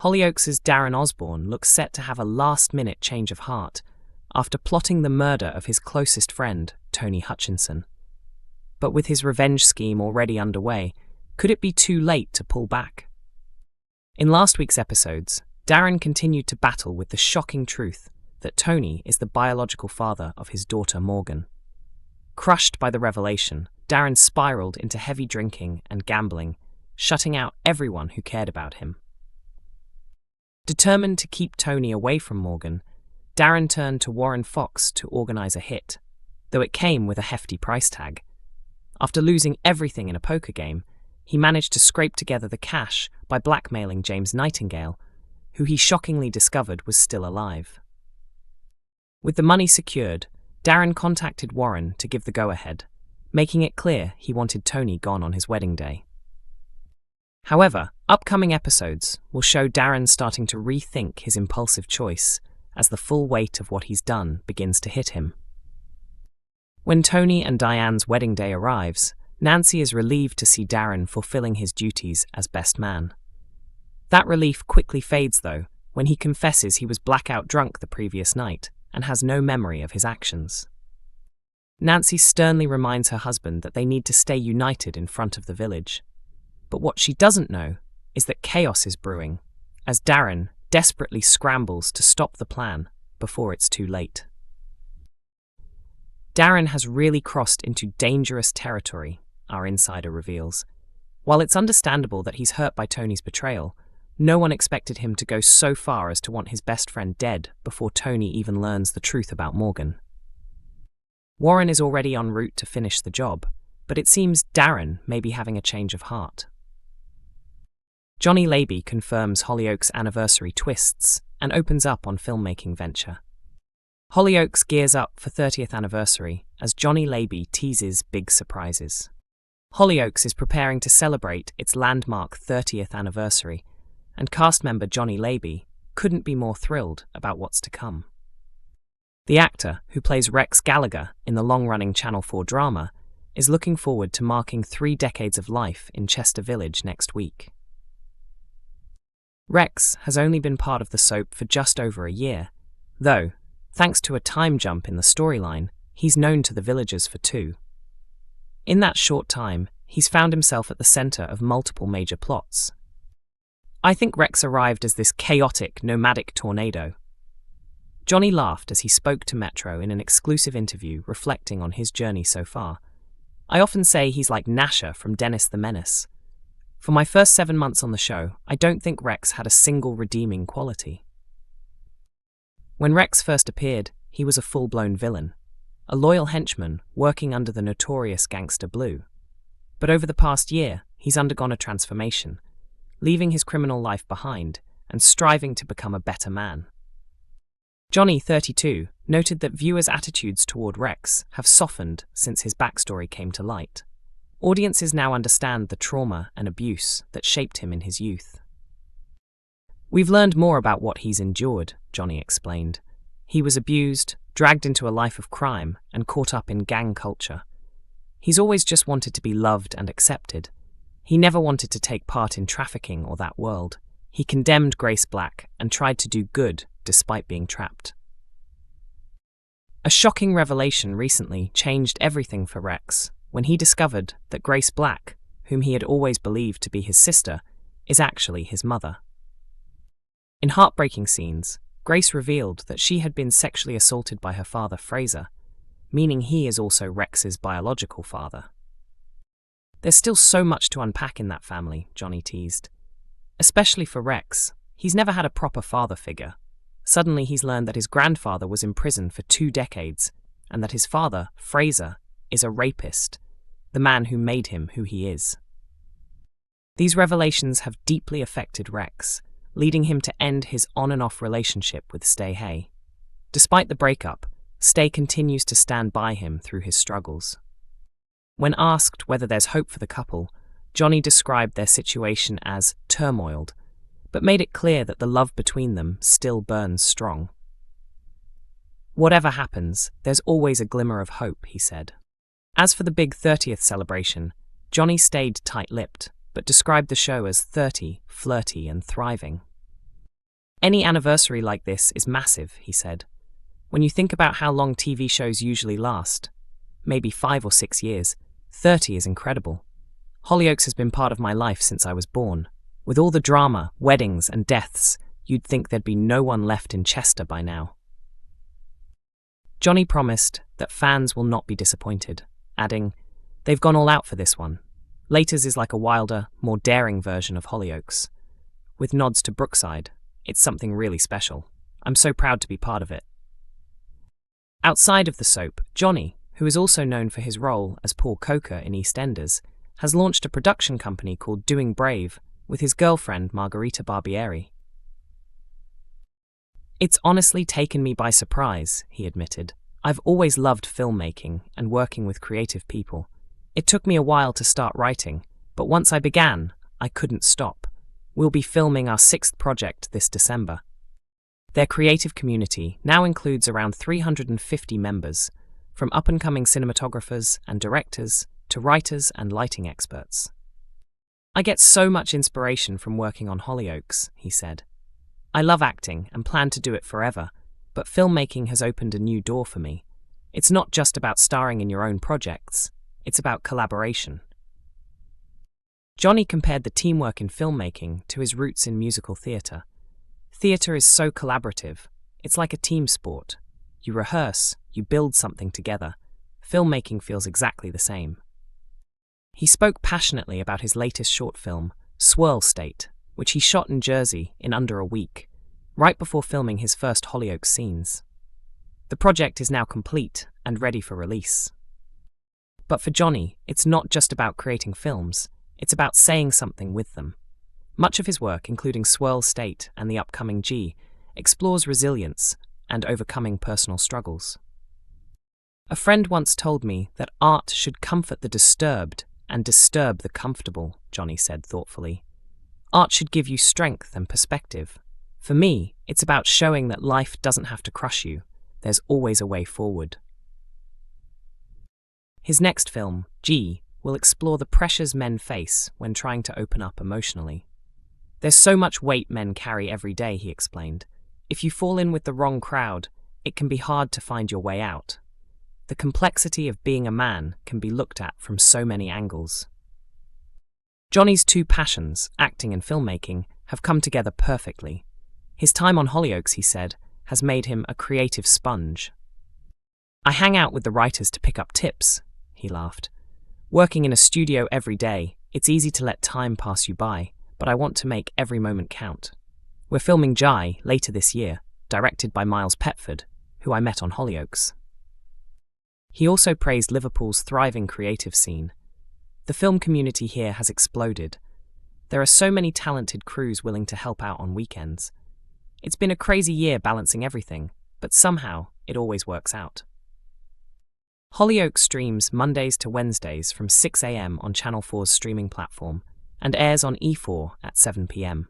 Hollyoaks' Darren Osborne looks set to have a last-minute change of heart after plotting the murder of his closest friend, Tony Hutchinson. But with his revenge scheme already underway, could it be too late to pull back? In last week's episodes, Darren continued to battle with the shocking truth that Tony is the biological father of his daughter Morgan. Crushed by the revelation, Darren spiraled into heavy drinking and gambling, shutting out everyone who cared about him. Determined to keep Tony away from Morgan, Darren turned to Warren Fox to organize a hit, though it came with a hefty price tag. After losing everything in a poker game, he managed to scrape together the cash by blackmailing James Nightingale, who he shockingly discovered was still alive. With the money secured, Darren contacted Warren to give the go-ahead, making it clear he wanted Tony gone on his wedding day. However, upcoming episodes will show Darren starting to rethink his impulsive choice as the full weight of what he's done begins to hit him. When Tony and Diane's wedding day arrives, Nancy is relieved to see Darren fulfilling his duties as best man. That relief quickly fades, though, when he confesses he was blackout drunk the previous night and has no memory of his actions. Nancy sternly reminds her husband that they need to stay united in front of the village. But what she doesn't know is that chaos is brewing, as Darren desperately scrambles to stop the plan before it's too late. Darren has really crossed into dangerous territory, our insider reveals. While it's understandable that he's hurt by Tony's betrayal, no one expected him to go so far as to want his best friend dead before Tony even learns the truth about Morgan. Warren is already en route to finish the job, but it seems Darren may be having a change of heart. Johnny Labey confirms Hollyoaks' anniversary twists and opens up on filmmaking venture. Hollyoaks gears up for 30th anniversary as Johnny Labey teases big surprises. Hollyoaks is preparing to celebrate its landmark 30th anniversary, and cast member Johnny Labey couldn't be more thrilled about what's to come. The actor, who plays Rex Gallagher in the long-running Channel 4 drama, is looking forward to marking 3 decades of life in Chester Village next week. Rex has only been part of the soap for just over a year, though, thanks to a time jump in the storyline, he's known to the villagers for 2. In that short time, he's found himself at the center of multiple major plots. I think Rex arrived as this chaotic, nomadic tornado. Johnny laughed as he spoke to Metro in an exclusive interview reflecting on his journey so far. I often say he's like Nasher from Dennis the Menace. For my first 7 months on the show, I don't think Rex had a single redeeming quality. When Rex first appeared, he was a full-blown villain, a loyal henchman working under the notorious gangster Blue. But over the past year, he's undergone a transformation, leaving his criminal life behind and striving to become a better man. Johnny, 32, noted that viewers' attitudes toward Rex have softened since his backstory came to light. Audiences now understand the trauma and abuse that shaped him in his youth. We've learned more about what he's endured, Johnny explained. He was abused, dragged into a life of crime, and caught up in gang culture. He's always just wanted to be loved and accepted. He never wanted to take part in trafficking or that world. He condemned Grace Black and tried to do good despite being trapped. A shocking revelation recently changed everything for Rex when he discovered that Grace Black, whom he had always believed to be his sister, is actually his mother. In heartbreaking scenes, Grace revealed that she had been sexually assaulted by her father, Fraser, meaning he is also Rex's biological father. There's still so much to unpack in that family, Johnny teased. Especially for Rex, he's never had a proper father figure. Suddenly he's learned that his grandfather was in prison for 2 decades, and that his father, Fraser, is a rapist, the man who made him who he is. These revelations have deeply affected Rex, leading him to end his on-and-off relationship with Stay Hay. Despite the breakup, Stay continues to stand by him through his struggles. When asked whether there's hope for the couple, Johnny described their situation as turmoiled, but made it clear that the love between them still burns strong. Whatever happens, there's always a glimmer of hope, he said. As for the big 30th celebration, Johnny stayed tight-lipped, but described the show as 30, flirty and thriving. Any anniversary like this is massive, he said. When you think about how long TV shows usually last, maybe 5 or 6 years, 30 is incredible. Hollyoaks has been part of my life since I was born. With all the drama, weddings, and deaths, you'd think there'd be no one left in Chester by now. Johnny promised that fans will not be disappointed, adding, "They've gone all out for this one. Laters is like a wilder, more daring version of Hollyoaks. With nods to Brookside, it's something really special. I'm so proud to be part of it." Outside of the soap, Johnny, who is also known for his role as Paul Coker in EastEnders, has launched a production company called Doing Brave with his girlfriend Margherita Barbieri. "It's honestly taken me by surprise," he admitted. "I've always loved filmmaking and working with creative people. It took me a while to start writing, but once I began, I couldn't stop. We'll be filming our 6th project this December." Their creative community now includes around 350 members, from up-and-coming cinematographers and directors to writers and lighting experts. "I get so much inspiration from working on Hollyoaks," he said. "I love acting and plan to do it forever, but filmmaking has opened a new door for me. It's not just about starring in your own projects, it's about collaboration." Johnny compared the teamwork in filmmaking to his roots in musical theatre. Theatre is so collaborative. It's like a team sport. You rehearse, you build something together. Filmmaking feels exactly the same. He spoke passionately about his latest short film, Swirl State, which he shot in Jersey in under a week, right before filming his first Hollyoaks scenes. The project is now complete and ready for release. But for Johnny, it's not just about creating films, it's about saying something with them. Much of his work, including Swirl State and the upcoming G, explores resilience and overcoming personal struggles. "A friend once told me that art should comfort the disturbed and disturb the comfortable," Johnny said thoughtfully. "Art should give you strength and perspective. For me, it's about showing that life doesn't have to crush you. There's always a way forward." His next film, G, will explore the pressures men face when trying to open up emotionally. "There's so much weight men carry every day," he explained. "If you fall in with the wrong crowd, it can be hard to find your way out. The complexity of being a man can be looked at from so many angles." Johnny's two passions, acting and filmmaking, have come together perfectly. His time on Hollyoaks, he said, has made him a creative sponge. "I hang out with the writers to pick up tips," he laughed. "Working in a studio every day, it's easy to let time pass you by, but I want to make every moment count. We're filming Jai later this year, directed by Miles Petford, who I met on Hollyoaks." He also praised Liverpool's thriving creative scene. "The film community here has exploded. There are so many talented crews willing to help out on weekends. It's been a crazy year balancing everything, but somehow it always works out." Hollyoaks streams Mondays to Wednesdays from 6 a.m. on Channel 4's streaming platform and airs on E4 at 7 p.m.